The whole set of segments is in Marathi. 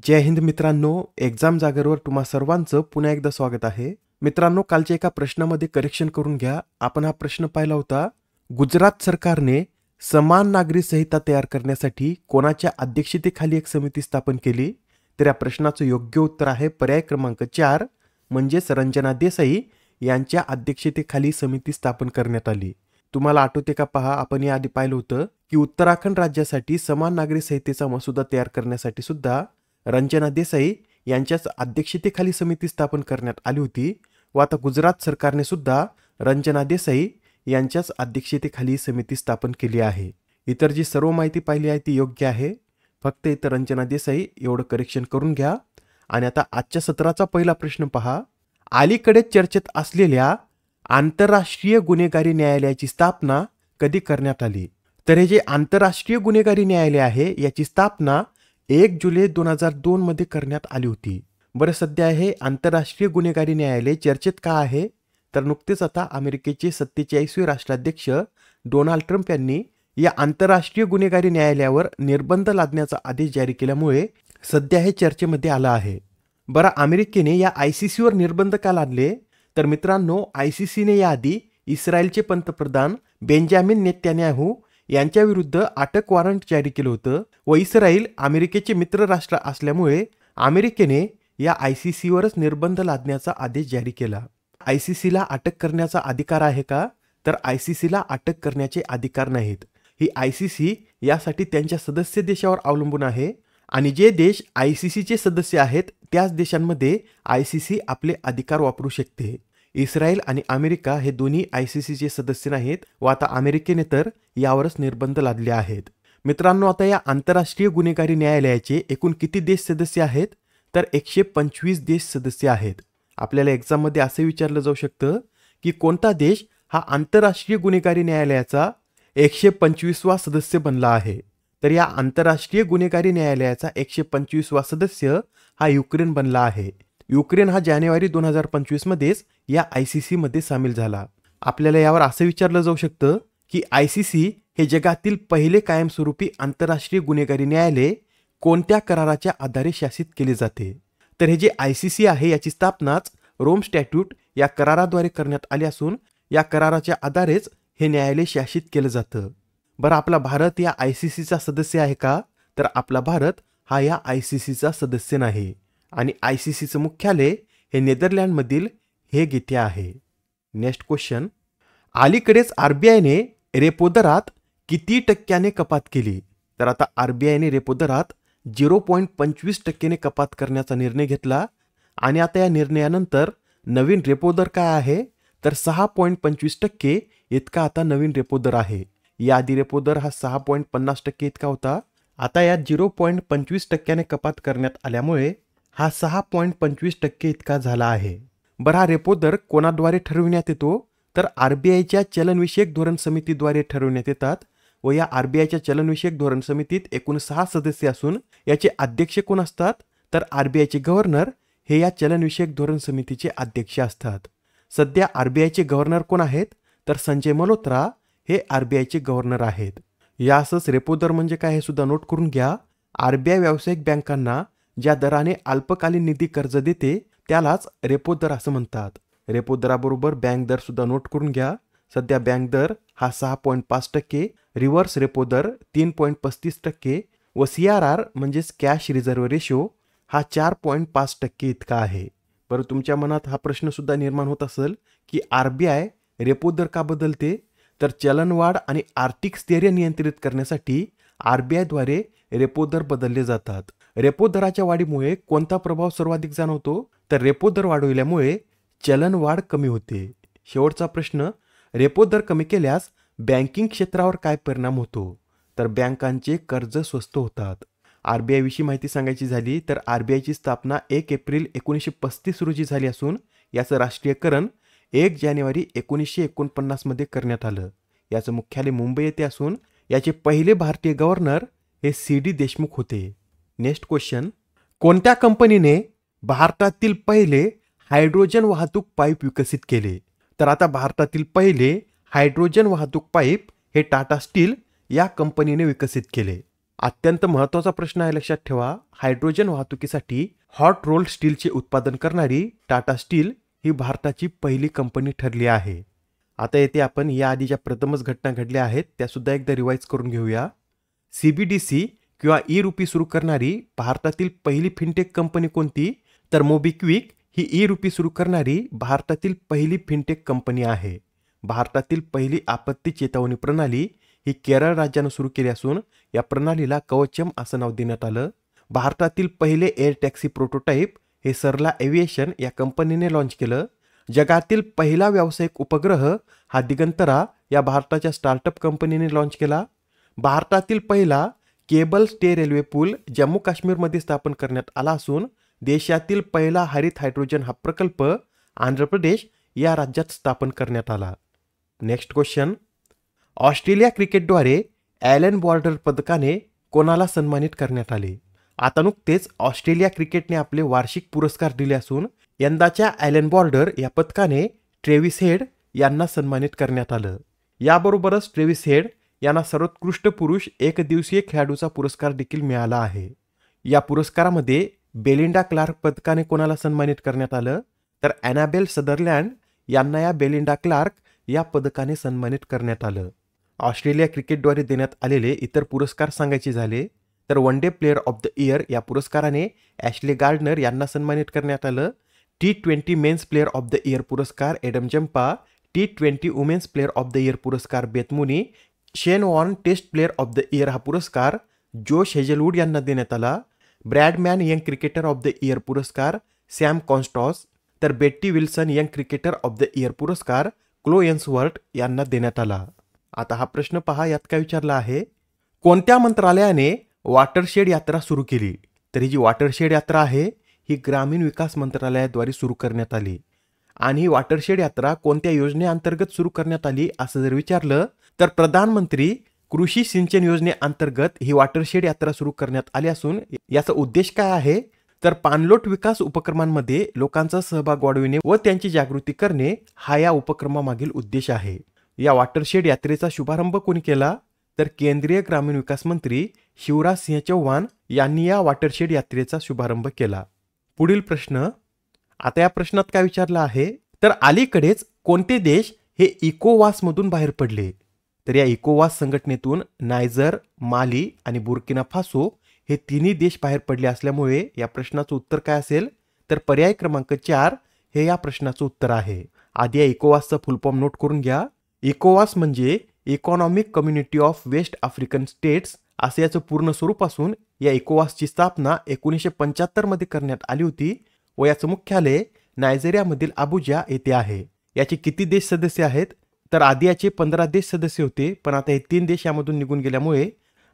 जय हिंद मित्रांनो, एक्झाम जागरवर तुम्हा सर्वांचं पुन्हा एकदा स्वागत आहे. मित्रांनो, कालच्या एका प्रश्नामध्ये करेक्शन करून घ्या. आपण हा प्रश्न पाहिला होता. गुजरात सरकारने समान नागरी संहिता तयार करण्यासाठी कोणाच्या अध्यक्षतेखाली एक समिती स्थापन केली? तर या प्रश्नाचं योग्य उत्तर आहे पर्याय क्रमांक 4 म्हणजेच रंजना देसाई यांच्या अध्यक्षतेखाली समिती स्थापन करण्यात आली. तुम्हाला आठवते का पहा, आपण याआधी पाहिलं होतं की उत्तराखंड राज्यासाठी समान नागरी संहितेचा मसुदा तयार करण्यासाठी सुद्धा रंजना देसाई यांच्याच अध्यक्षतेखाली समिती स्थापन करण्यात आली होती व आता गुजरात सरकारने सुद्धा रंजना देसाई यांच्याच अध्यक्षतेखाली समिती स्थापन केली आहे. इतर जी सर्व माहिती पाहिली आहे ती योग्य आहे. फक्त इतर रंजना देसाई एवढं करेक्शन करून घ्या. आणि आता आजच्या सत्राचा पहिला प्रश्न पहा. अलीकडे चर्चेत असलेल्या आंतरराष्ट्रीय गुन्हेगारी न्यायालयाची स्थापना कधी करण्यात आली? तर हे जे आंतरराष्ट्रीय गुन्हेगारी न्यायालय आहे याची स्थापना 1 जुलै 2002 मध्ये करण्यात आली होती. बरं, सध्या हे आंतरराष्ट्रीय गुन्हेगारी न्यायालय चर्चेत का आहे? तर नुकतेच आता अमेरिकेचे 47वे राष्ट्राध्यक्ष डोनाल्ड ट्रम्प यांनी या आंतरराष्ट्रीय गुन्हेगारी न्यायालयावर निर्बंध लादण्याचा आदेश जारी केल्यामुळे सध्या हे चर्चेमध्ये आलं आहे. बरं, अमेरिकेने या ICCवर निर्बंध का लादले? तर मित्रांनो, ICCने याआधी इस्रायलचे पंतप्रधान बेंजामिन नेतन्याहू यांच्या विरुद्ध अटक वॉरंट जारी केलं होतं व इस्रायल अमेरिकेचे मित्र राष्ट्र असल्यामुळे अमेरिकेने या ICCवरच निर्बंध लादण्याचा आदेश जारी केला. ICCला अटक करण्याचा अधिकार आहे का? तर ICCला अटक करण्याचे अधिकार नाहीत. ही ICC यासाठी त्यांच्या सदस्य देशावर अवलंबून आहे आणि जे देश ICCचे सदस्य आहेत त्याच देशांमध्ये ICC आपले अधिकार वापरू शकते. इस्रायल आणि अमेरिका हे दोन्ही ICCचे सदस्य नाहीत व आता अमेरिकेने तर यावरच निर्बंध लादले आहेत. मित्रांनो, आता या आंतरराष्ट्रीय गुन्हेगारी न्यायालयाचे एकूण किती देश सदस्य आहेत? तर 125 देश सदस्य आहेत. आपल्याला एक्झाममध्ये असे विचारलं जाऊ शकतं की कोणता देश हा आंतरराष्ट्रीय गुन्हेगारी न्यायालयाचा 125वा सदस्य बनला आहे? तर या आंतरराष्ट्रीय गुन्हेगारी न्यायालयाचा 125वा सदस्य हा युक्रेन बनला आहे. युक्रेन हा जानेवारी 2025 मध्येच या ICC मध्ये सामील झाला. आपल्याला यावर असं विचारलं जाऊ शकतं की ICC हे जगातील पहिले कायमस्वरूपी आंतरराष्ट्रीय गुन्हेगारी न्यायालय कोणत्या कराराच्या आधारे शासित केले जाते? तर हे जे ICC आहे याची स्थापनाच रोम स्टॅट्यूट या कराराद्वारे करण्यात आली असून या कराराच्या आधारेच हे न्यायालय शासित केलं जातं. बरं, आपला भारत या ICCचा सदस्य आहे का? तर आपला भारत हा या ICCचा सदस्य नाही आणि ICCचं मुख्यालय हे नेदरलँडमधील हेग येथे आहे. Next question. अलीकडेच RBIने रेपो दरात किती टक्क्याने कपात केली? तर आता RBIने रेपो दरात 0.25% कपात करण्याचा निर्णय घेतला आणि आता या निर्णयानंतर नवीन रेपो दर काय आहे? तर 6.25% इतका आता नवीन रेपो दर आहे. याआधी रेपो दर हा 6.50% इतका होता. आता यात 0.25%ने कपात करण्यात आल्यामुळे हा 6.25% इतका झाला आहे. बरं, हा रेपो दर कोणाद्वारे ठरविण्यात येतो? तर RBIच्या चलनविषयक धोरण समितीद्वारे ठरविण्यात येतात व या RBIच्या चलनविषयक धोरण समितीत एकूण 6 सदस्य असून याचे अध्यक्ष कोण असतात? तर RBIचे गव्हर्नर हे या चलनविषयक धोरण समितीचे अध्यक्ष असतात. सध्या RBIचे गव्हर्नर कोण आहेत? तर संजय मल्होत्रा हे RBIचे गव्हर्नर आहेत. यासच रेपो दर म्हणजे काय हे सुद्धा नोट करून घ्या. RBI व्यावसायिक बँकांना ज्या दराने अल्पकालीन निधी कर्ज देते त्यालाच रेपो दर असं म्हणतात. रेपो दराबरोबर बँक दर सुद्धा नोट करून घ्या. सध्या बँक दर हा 6.5%, रिव्हर्स रेपो दर 3.35% व CRR म्हणजेच कॅश रिझर्व्ह रेशो हा 4.5% इतका आहे. बरं, तुमच्या मनात हा प्रश्न सुद्धा निर्माण होत असेल की RBI रेपो दर का बदलते? तर चलनवाढ आणि आर्थिक स्थैर्य नियंत्रित करण्यासाठी RBIद्वारे रेपो दर बदलले जातात. रेपो दराच्या वाढीमुळे कोणता प्रभाव सर्वाधिक जाणवतो? तर रेपो दर वाढविल्यामुळे चलनवाढ कमी होते. शेवटचा प्रश्न. रेपो दर कमी केल्यास बँकिंग क्षेत्रावर काय परिणाम होतो? तर बँकांचे कर्ज स्वस्त होतात. RBI विषयी माहिती सांगायची झाली तर RBIची स्थापना 1 एप्रिल 1935 रोजी झाली असून याचं राष्ट्रीयकरण 1 जानेवारी 1949 मध्ये करण्यात आलं. याचं मुख्यालय मुंबई येथे असून याचे पहिले भारतीय गव्हर्नर हे CD देशमुख होते. Next question. कोणत्या कंपनीने भारतातील पहिले हायड्रोजन वाहतूक पाईप विकसित केले? तर आता भारतातील पहिले हायड्रोजन वाहतूक पाईप हे टाटा स्टील या कंपनीने विकसित केले. अत्यंत महत्त्वाचा प्रश्न आहे, लक्षात ठेवा. हायड्रोजन वाहतुकीसाठी हॉट रोल्ड स्टीलचे उत्पादन करणारी टाटा स्टील ही भारताची पहिली कंपनी ठरली आहे. आता येथे आपण याआधी ज्या प्रथमच घटना घडल्या आहेत त्या सुद्धा एकदा रिवाइज करून घेऊया. CBDC किंवा ई रुपी सुरू करणारी भारतातील पहिली फिनटेक कंपनी कोणती? तर मोबिक्विक ही ई रुपी सुरू करणारी भारतातील पहिली फिनटेक कंपनी आहे. भारतातील पहिली आपत्ती चेतावणी प्रणाली ही केरळ राज्यानं सुरू केली असून या प्रणालीला कवचम असं नाव देण्यात आलं. भारतातील पहिले एअर टॅक्सी प्रोटोटाईप हे सरला एव्हिएशन या कंपनीने लॉन्च केलं. जगातील पहिला व्यावसायिक उपग्रह हा दिगंतरा या भारताच्या स्टार्टअप कंपनीने लॉन्च केला. भारतातील पहिला केबल स्टे रेल्वे पूल जम्मू काश्मीरमध्ये स्थापन करण्यात आला असून देशातील पहिला हरित हायड्रोजन हा प्रकल्प आंध्र प्रदेश या राज्यात स्थापन करण्यात आला. Next question. ऑस्ट्रेलिया क्रिकेटद्वारे ॲलन बॉर्डर पदकाने कोणाला सन्मानित करण्यात आले? आता नुकतेच ऑस्ट्रेलिया क्रिकेटने आपले वार्षिक पुरस्कार दिले असून यंदाच्या ॲलन बॉर्डर या पदकाने ट्रेव्हिस हेड यांना सन्मानित करण्यात आलं. याबरोबरच ट्रेव्हिस हेड यांना सर्वोत्कृष्ट पुरुष एकदिवसीय खेळाडूचा पुरस्कार देखील मिळाला आहे. या पुरस्कारामध्ये बेलिंडा क्लार्क पदकाने कोणाला सन्मानित करण्यात आलं? तर ॲनाबेल सदरलँड यांना या बेलिंडा क्लार्क या पदकाने सन्मानित करण्यात आलं. ऑस्ट्रेलिया क्रिकेटद्वारे देण्यात आलेले इतर पुरस्कार सांगायचे झाले तर one day player of the year या पुरस्काराने ॲशले गार्डनर यांना सन्मानित करण्यात आलं. T20 men's player of the year पुरस्कार Adam Zampa, T20 women's player of the year पुरस्कार Beth Mooney, Shane Warne test player of the year हा पुरस्कार जोश हेजलवूड यांना देण्यात आला. Bradman young cricketer of the year पुरस्कार सॅम कॉन्स्टॉस, तर Betty Wilson young cricketer of the year पुरस्कार क्लो एन्सवर्थ यांना देण्यात आला. आता हा प्रश्न पहा, यात काय विचारला आहे? कोणत्या मंत्रालयाने वॉटरशेड यात्रा सुरू केली? तर ही जी वॉटरशेड यात्रा आहे ही ग्रामीण विकास मंत्रालयाद्वारे सुरू करण्यात आली. आणि ही वॉटरशेड यात्रा कोणत्या योजनेअंतर्गत सुरू करण्यात आली असं जर विचारलं तर प्रधानमंत्री कृषी सिंचन योजनेअंतर्गत ही वॉटरशेड यात्रा सुरू करण्यात आली असून याचा उद्देश काय आहे? तर पाणलोट विकास उपक्रमांमध्ये लोकांचा सहभाग वाढविणे व त्यांची जागृती करणे हा या उपक्रमामागील उद्देश आहे. या वॉटरशेड यात्रेचा शुभारंभ कोणी केला? तर केंद्रीय ग्रामीण विकास मंत्री शिवराज सिंह चौहान यांनी या वॉटरशेड यात्रेचा शुभारंभ केला. पुढील प्रश्न. आता या प्रश्नात काय विचारलं आहे? तर अलीकडेच कोणते देश हे इकोवासमधून बाहेर पडले? तर या इकोवास संघटनेतून नायजर, माली आणि बुर्किना फासो हे तिन्ही देश बाहेर पडले असल्यामुळे या प्रश्नाचं उत्तर काय असेल? तर पर्याय क्रमांक 4 हे या प्रश्नाचं उत्तर आहे. आधी या इकोवासचा फुल फॉर्म नोट करून घ्या. इकोवास म्हणजे economic community of West African states असे याचं पूर्ण स्वरूप असून या इकोवासची स्थापना 1975 मध्ये करण्यात आली होती व याचं मुख्यालय नायजेरियामधील अबुजा येथे आहे. याचे किती देश सदस्य आहेत? तर आधी याचे 15 देश सदस्य होते, पण आता हे 3 देश यामधून निघून गेल्यामुळे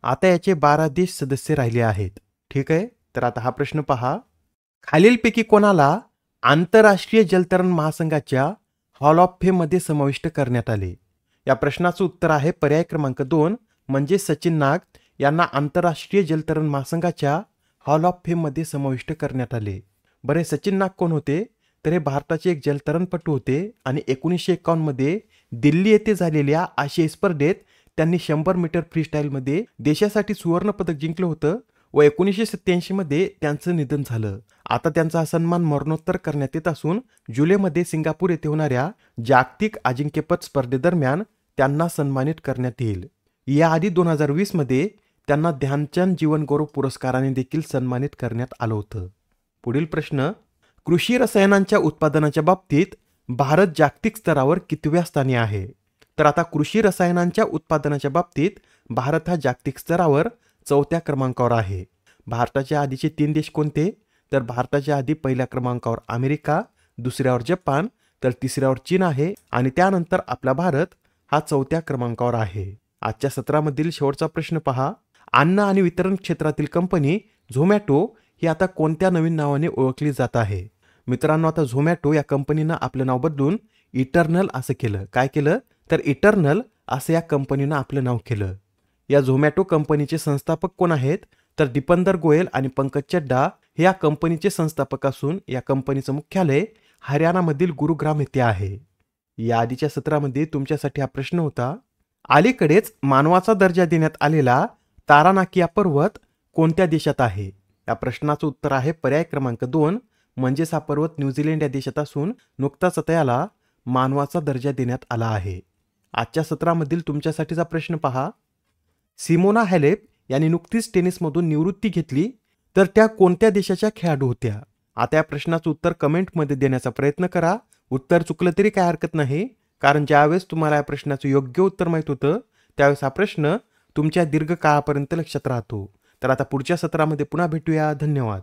आता याचे 12 देश सदस्य राहिले आहेत. ठीक आहे. तर आता हा प्रश्न पहा. खालीलपैकी कोणाला आंतरराष्ट्रीय जलतरण महासंघाच्या हॉल ऑफ फेम मध्ये समाविष्ट करण्यात आले? या प्रश्नाचं उत्तर आहे पर्याय क्रमांक 2 म्हणजे सचिन नाग यांना आंतरराष्ट्रीय जलतरण महासंघाच्या हॉल ऑफ फेम मध्ये समाविष्ट करण्यात आले. बरे, सचिन नाग कोण होते? तर हे भारताचे एक जलतरणपटू होते आणि 1951 मध्ये दिल्ली येथे झालेल्या आशियाई स्पर्धेत त्यांनी 100 मीटर फ्रीस्टाईलमध्ये देशासाठी सुवर्ण पदक जिंकलं होतं व 1987 मध्ये त्यांचं निधन झालं. आता त्यांचा सन्मान मरणोत्तर करण्यात येत असून जुलैमध्ये सिंगापूर येथे होणाऱ्या जागतिक अजिंक्यपद स्पर्धेदरम्यान त्यांना सन्मानित करण्यात येईल. याआधी 2020 मध्ये त्यांना ध्यानचंद जीवन गौरव पुरस्काराने देखील सन्मानित करण्यात आलं होतं. पुढील प्रश्न. कृषी रसायनांच्या उत्पादनाच्या बाबतीत भारत जागतिक स्तरावर कितव्या स्थानी आहे? तर आता कृषी रसायनांच्या उत्पादनाच्या बाबतीत भारत हा जागतिक स्तरावर 4थ्या क्रमांकावर आहे. भारताच्या आधीचे 3 देश कोणते? तर भारताच्या आधी पहिल्या क्रमांकावर अमेरिका, दुसऱ्यावर जपान, तर तिसऱ्यावर चीन आहे आणि त्यानंतर आपला भारत हा 4थ्या क्रमांकावर आहे. आजच्या सत्रामधील शेवटचा प्रश्न पहा. अन्न आणि वितरण क्षेत्रातील कंपनी झोमॅटो ही आता कोणत्या नवीन नावाने ओळखली जात आहे? मित्रांनो, आता झोमॅटो या कंपनीनं आपलं नाव बदलून इटर्नल असं केलं. काय केलं? तर इटर्नल असं या कंपनीनं आपलं नाव केलं. या झोमॅटो कंपनीचे संस्थापक कोण आहेत? तर दीपंदर गोयल आणि पंकज चड्डा हे या कंपनीचे संस्थापक असून या कंपनीचं मुख्यालय हरियाणामधील गुरुग्राम येथे आहे. या आधीच्या सत्रामध्ये तुमच्यासाठी हा प्रश्न होता. अलीकडेच मानवाचा दर्जा देण्यात आलेला तारानाकिया पर्वत कोणत्या देशात आहे? या प्रश्नाचं उत्तर आहे पर्याय क्रमांक 2 म्हणजेच हा पर्वत न्यूझीलंड या देशात असून नुकताच आता याला मानवाचा दर्जा देण्यात आला आहे. आजच्या सत्रामधील तुमच्यासाठीचा प्रश्न पहा. सिमोना हॅलेप यांनी नुकतीच टेनिसमधून निवृत्ती घेतली, तर त्या कोणत्या देशाच्या खेळाडू होत्या? आता या प्रश्नाचं उत्तर कमेंटमध्ये देण्याचा प्रयत्न करा. उत्तर चुकलं तरी काय हरकत नाही, कारण ज्यावेळेस तुम्हाला या प्रश्नाचं योग्य उत्तर माहीत होतं त्यावेळेस हा प्रश्न तुमच्या दीर्घकाळापर्यंत लक्षात राहतो. तर आता पुढच्या सत्रामध्ये पुन्हा भेटूया. धन्यवाद.